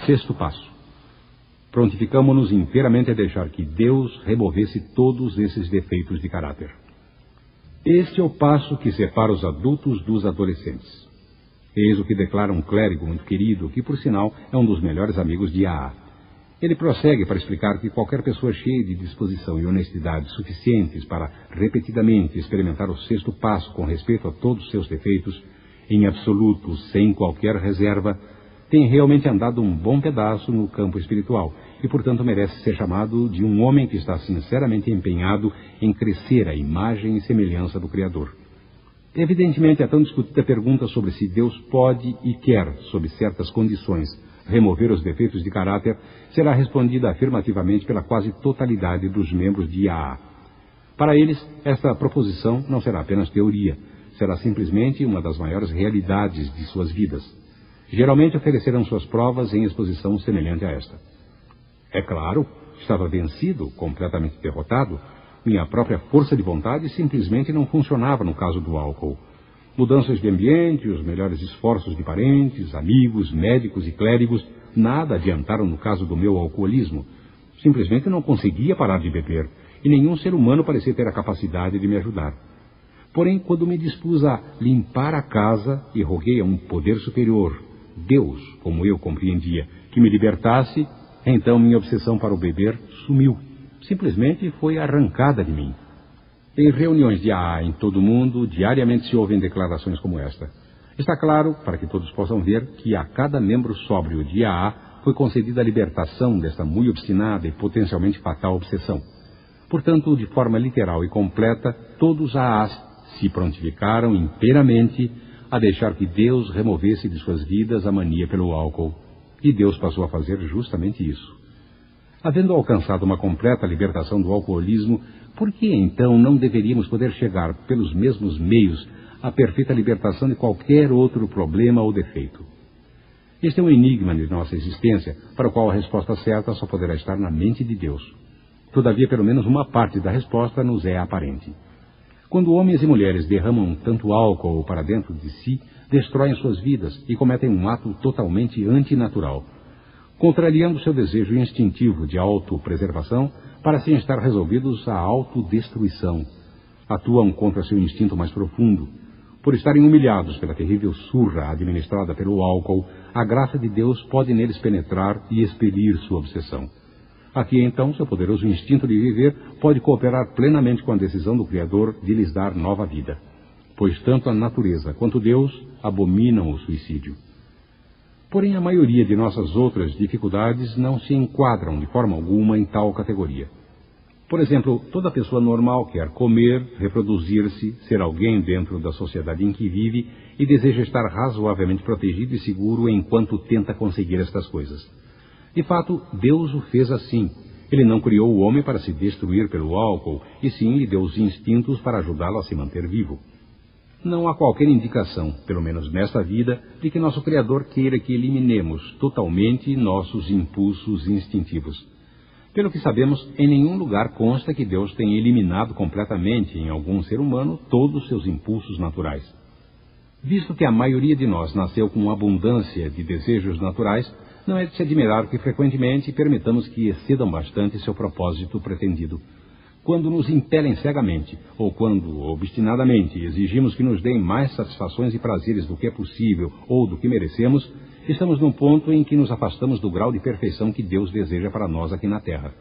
Sexto passo. Prontificamo-nos inteiramente a deixar que Deus removesse todos esses defeitos de caráter. Este é o passo que separa os adultos dos adolescentes. Eis o que declara um clérigo muito querido, que, por sinal, é um dos melhores amigos de A.A. Ele prossegue para explicar que qualquer pessoa cheia de disposição e honestidade suficientes para repetidamente experimentar o sexto passo com respeito a todos os seus defeitos, em absoluto, sem qualquer reserva, tem realmente andado um bom pedaço no campo espiritual e, portanto, merece ser chamado de um homem que está sinceramente empenhado em crescer à imagem e semelhança do Criador. Evidentemente, a tão discutida pergunta sobre se Deus pode e quer, sob certas condições, remover os defeitos de caráter, será respondida afirmativamente pela quase totalidade dos membros de A.A. Para eles, esta proposição não será apenas teoria, será simplesmente uma das maiores realidades de suas vidas. Geralmente oferecerão suas provas em exposição semelhante a esta. É claro, estava vencido, completamente derrotado. Minha própria força de vontade simplesmente não funcionava no caso do álcool. Mudanças de ambiente, os melhores esforços de parentes, amigos, médicos e clérigos, nada adiantaram no caso do meu alcoolismo. Simplesmente não conseguia parar de beber, e nenhum ser humano parecia ter a capacidade de me ajudar. Porém, quando me dispus a limpar a casa e roguei a um poder superior, Deus, como eu compreendia, que me libertasse, então minha obsessão para o beber sumiu. Simplesmente foi arrancada de mim. Em reuniões de A.A. em todo o mundo, diariamente se ouvem declarações como esta. Está claro, para que todos possam ver, que a cada membro sóbrio de A.A. foi concedida a libertação desta muito obstinada e potencialmente fatal obsessão. Portanto, de forma literal e completa, todos A.A.s se prontificaram inteiramente a deixar que Deus removesse de suas vidas a mania pelo álcool. E Deus passou a fazer justamente isso. Havendo alcançado uma completa libertação do alcoolismo, por que então não deveríamos poder chegar, pelos mesmos meios, à perfeita libertação de qualquer outro problema ou defeito? Este é um enigma de nossa existência, para o qual a resposta certa só poderá estar na mente de Deus. Todavia, pelo menos uma parte da resposta nos é aparente. Quando homens e mulheres derramam tanto álcool para dentro de si, destroem suas vidas e cometem um ato totalmente antinatural, contrariando seu desejo instintivo de autopreservação para assim estar resolvidos à autodestruição. Atuam contra seu instinto mais profundo. Por estarem humilhados pela terrível surra administrada pelo álcool, a graça de Deus pode neles penetrar e expelir sua obsessão. Aqui, então, seu poderoso instinto de viver pode cooperar plenamente com a decisão do Criador de lhes dar nova vida. Pois tanto a natureza quanto Deus abominam o suicídio. Porém, a maioria de nossas outras dificuldades não se enquadram de forma alguma em tal categoria. Por exemplo, toda pessoa normal quer comer, reproduzir-se, ser alguém dentro da sociedade em que vive e deseja estar razoavelmente protegido e seguro enquanto tenta conseguir estas coisas. De fato, Deus o fez assim. Ele não criou o homem para se destruir pelo álcool, e sim lhe deu os instintos para ajudá-lo a se manter vivo. Não há qualquer indicação, pelo menos nesta vida, de que nosso Criador queira que eliminemos totalmente nossos impulsos instintivos. Pelo que sabemos, em nenhum lugar consta que Deus tenha eliminado completamente em algum ser humano todos os seus impulsos naturais. Visto que a maioria de nós nasceu com abundância de desejos naturais, não é de se admirar que frequentemente permitamos que excedam bastante seu propósito pretendido. Quando nos impelem cegamente, ou quando, obstinadamente, exigimos que nos deem mais satisfações e prazeres do que é possível ou do que merecemos, estamos num ponto em que nos afastamos do grau de perfeição que Deus deseja para nós aqui na Terra.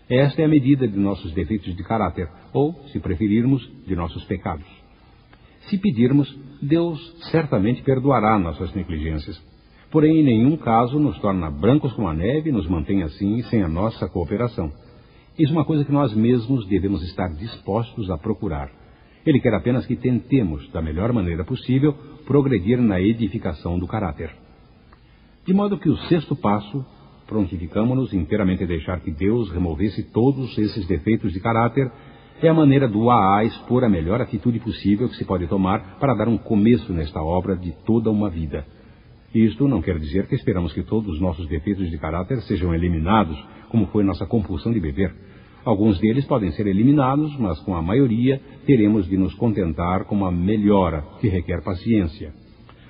Esta é a medida de nossos defeitos de caráter, ou, se preferirmos, de nossos pecados. Se pedirmos, Deus certamente perdoará nossas negligências. Porém, em nenhum caso nos torna brancos como a neve e nos mantém assim sem a nossa cooperação. Isso é uma coisa que nós mesmos devemos estar dispostos a procurar. Ele quer apenas que tentemos, da melhor maneira possível, progredir na edificação do caráter. De modo que o sexto passo, prontificamo-nos inteiramente a deixar que Deus removesse todos esses defeitos de caráter, é a maneira do A.A. expor a melhor atitude possível que se pode tomar para dar um começo nesta obra de toda uma vida. Isto não quer dizer que esperamos que todos os nossos defeitos de caráter sejam eliminados, como foi nossa compulsão de beber. Alguns deles podem ser eliminados, mas com a maioria teremos de nos contentar com uma melhora que requer paciência.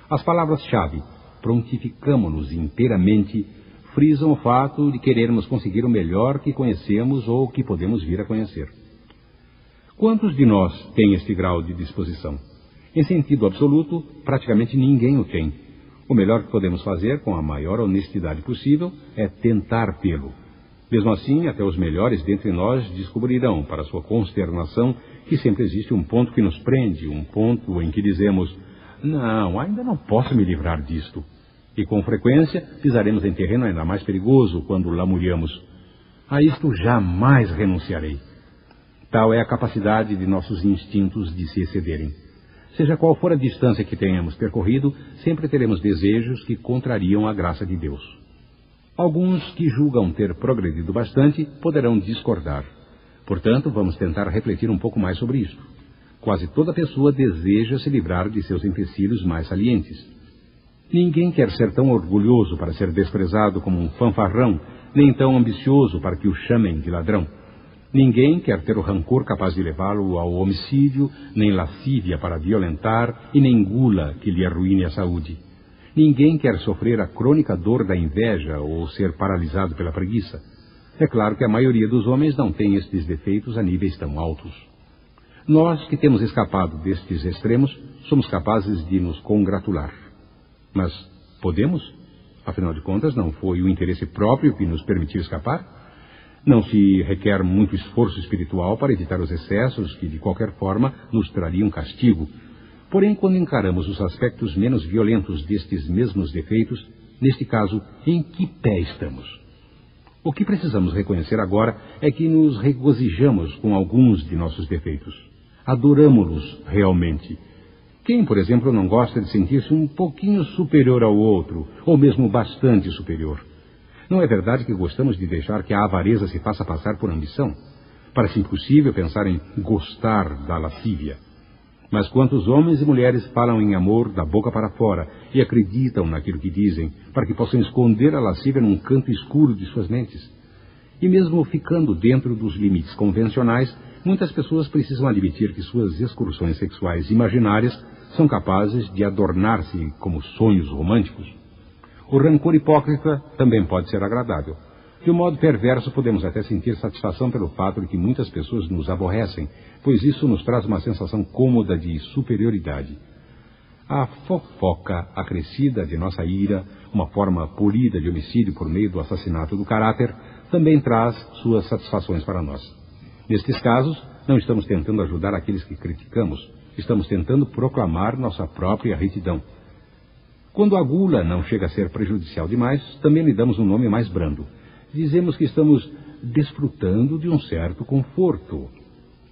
As palavras-chave, prontificamo-nos inteiramente, frisam o fato de querermos conseguir o melhor que conhecemos ou que podemos vir a conhecer. Quantos de nós têm este grau de disposição? Em sentido absoluto, praticamente ninguém o tem. O melhor que podemos fazer, com a maior honestidade possível, é tentar tê-lo. Mesmo assim, até os melhores dentre nós descobrirão, para sua consternação, que sempre existe um ponto que nos prende, um ponto em que dizemos: não, ainda não posso me livrar disto. E com frequência pisaremos em terreno ainda mais perigoso quando lamuriamos: a isto jamais renunciarei. Tal é a capacidade de nossos instintos de se excederem. Seja qual for a distância que tenhamos percorrido, sempre teremos desejos que contrariam a graça de Deus. Alguns que julgam ter progredido bastante poderão discordar. Portanto, vamos tentar refletir um pouco mais sobre isso. Quase toda pessoa deseja se livrar de seus empecilhos mais salientes. Ninguém quer ser tão orgulhoso para ser desprezado como um fanfarrão, nem tão ambicioso para que o chamem de ladrão. Ninguém quer ter o rancor capaz de levá-lo ao homicídio, nem lascívia para violentar, e nem gula que lhe arruine a saúde. Ninguém quer sofrer a crônica dor da inveja ou ser paralisado pela preguiça. É claro que a maioria dos homens não tem estes defeitos a níveis tão altos. Nós, que temos escapado destes extremos, somos capazes de nos congratular. Mas podemos? Afinal de contas, não foi o interesse próprio que nos permitiu escapar? Não se requer muito esforço espiritual para evitar os excessos que, de qualquer forma, nos trariam castigo. Porém, quando encaramos os aspectos menos violentos destes mesmos defeitos, neste caso, em que pé estamos? O que precisamos reconhecer agora é que nos regozijamos com alguns de nossos defeitos. Adoramo-los realmente. Quem, por exemplo, não gosta de sentir-se um pouquinho superior ao outro, ou mesmo bastante superior? Não é verdade que gostamos de deixar que a avareza se faça passar por ambição? Parece impossível pensar em gostar da lascívia. Mas quantos homens e mulheres falam em amor da boca para fora e acreditam naquilo que dizem, para que possam esconder a lascívia num canto escuro de suas mentes? E mesmo ficando dentro dos limites convencionais, muitas pessoas precisam admitir que suas excursões sexuais imaginárias são capazes de adornar-se como sonhos românticos. O rancor hipócrita também pode ser agradável. De um modo perverso, podemos até sentir satisfação pelo fato de que muitas pessoas nos aborrecem, pois isso nos traz uma sensação cômoda de superioridade. A fofoca acrescida de nossa ira, uma forma polida de homicídio por meio do assassinato do caráter, também traz suas satisfações para nós. Nestes casos, não estamos tentando ajudar aqueles que criticamos, estamos tentando proclamar nossa própria retidão. Quando a gula não chega a ser prejudicial demais, também lhe damos um nome mais brando. Dizemos que estamos desfrutando de um certo conforto.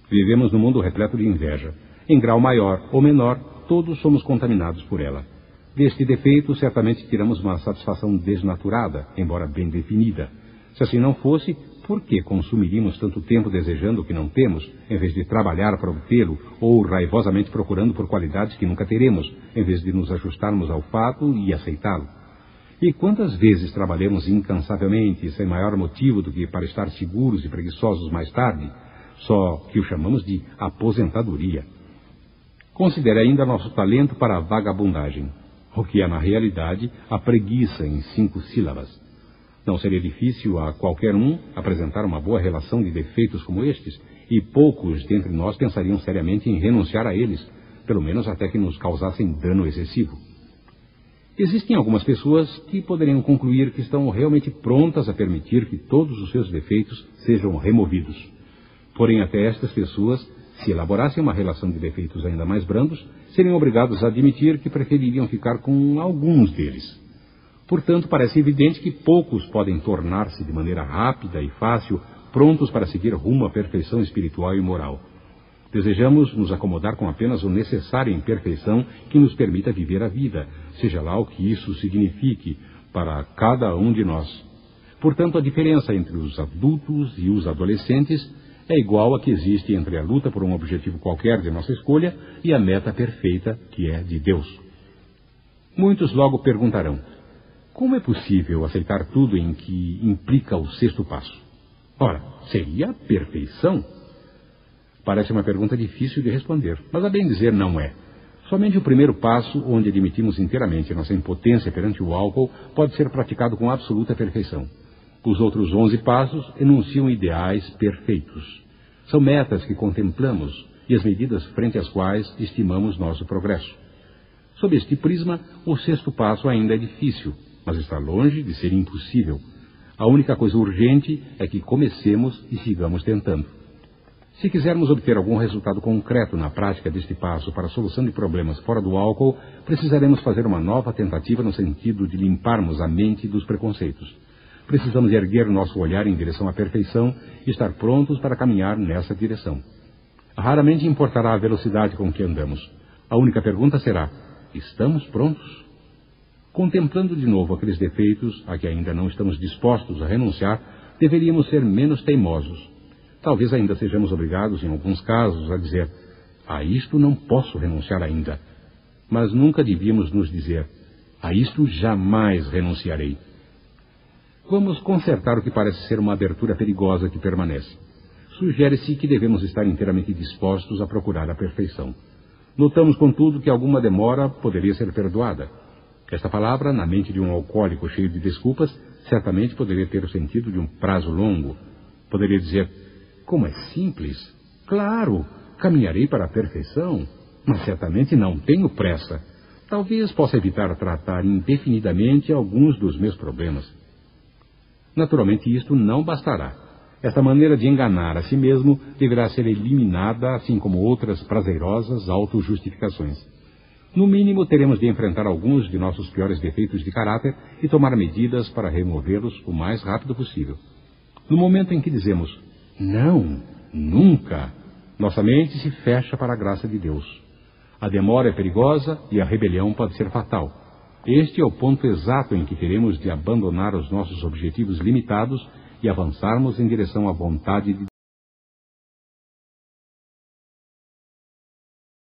Vivemos num mundo repleto de inveja. Em grau maior ou menor, todos somos contaminados por ela. Deste defeito, certamente tiramos uma satisfação desnaturada, embora bem definida. Se assim não fosse, por que consumiríamos tanto tempo desejando o que não temos, em vez de trabalhar para obtê-lo, ou raivosamente procurando por qualidades que nunca teremos, em vez de nos ajustarmos ao fato e aceitá-lo? E quantas vezes trabalhamos incansavelmente, sem maior motivo do que para estar seguros e preguiçosos mais tarde, só que o chamamos de aposentadoria? Considere ainda nosso talento para a vagabundagem, o que é, na realidade, a preguiça em 5 sílabas. Não seria difícil a qualquer um apresentar uma boa relação de defeitos como estes, e poucos dentre nós pensariam seriamente em renunciar a eles, pelo menos até que nos causassem dano excessivo. Existem algumas pessoas que poderiam concluir que estão realmente prontas a permitir que todos os seus defeitos sejam removidos. Porém, até estas pessoas, se elaborassem uma relação de defeitos ainda mais brandos, seriam obrigados a admitir que prefeririam ficar com alguns deles. Portanto, parece evidente que poucos podem tornar-se de maneira rápida e fácil prontos para seguir rumo à perfeição espiritual e moral. Desejamos nos acomodar com apenas o necessário em perfeição que nos permita viver a vida, seja lá o que isso signifique para cada um de nós. Portanto, a diferença entre os adultos e os adolescentes é igual à que existe entre a luta por um objetivo qualquer de nossa escolha e a meta perfeita, que é de Deus. Muitos logo perguntarão: como é possível aceitar tudo em que implica o 6º passo? Ora, seria a perfeição? Parece uma pergunta difícil de responder, mas a bem dizer não é. Somente o primeiro passo, onde admitimos inteiramente nossa impotência perante o álcool, pode ser praticado com absoluta perfeição. Os outros 11 passos enunciam ideais perfeitos. São metas que contemplamos e as medidas frente às quais estimamos nosso progresso. Sob este prisma, o 6º passo ainda é difícil, mas está longe de ser impossível. A única coisa urgente é que comecemos e sigamos tentando. Se quisermos obter algum resultado concreto na prática deste passo para a solução de problemas fora do álcool, precisaremos fazer uma nova tentativa no sentido de limparmos a mente dos preconceitos. Precisamos erguer nosso olhar em direção à perfeição e estar prontos para caminhar nessa direção. Raramente importará a velocidade com que andamos. A única pergunta será: estamos prontos? Contemplando de novo aqueles defeitos a que ainda não estamos dispostos a renunciar, deveríamos ser menos teimosos. Talvez ainda sejamos obrigados, em alguns casos, a dizer: a isto não posso renunciar ainda. Mas nunca devíamos nos dizer: a isto jamais renunciarei. Vamos consertar o que parece ser uma abertura perigosa que permanece. Sugere-se que devemos estar inteiramente dispostos a procurar a perfeição. Notamos, contudo, que alguma demora poderia ser perdoada. Esta palavra, na mente de um alcoólico cheio de desculpas, certamente poderia ter o sentido de um prazo longo. Poderia dizer: como é simples! Claro, caminharei para a perfeição, mas certamente não tenho pressa. Talvez possa evitar tratar indefinidamente alguns dos meus problemas. Naturalmente, isto não bastará. Esta maneira de enganar a si mesmo deverá ser eliminada, assim como outras prazerosas autojustificações. No mínimo, teremos de enfrentar alguns de nossos piores defeitos de caráter e tomar medidas para removê-los o mais rápido possível. No momento em que dizemos: não, nunca, nossa mente se fecha para a graça de Deus. A demora é perigosa e a rebelião pode ser fatal. Este é o ponto exato em que teremos de abandonar os nossos objetivos limitados e avançarmos em direção à vontade de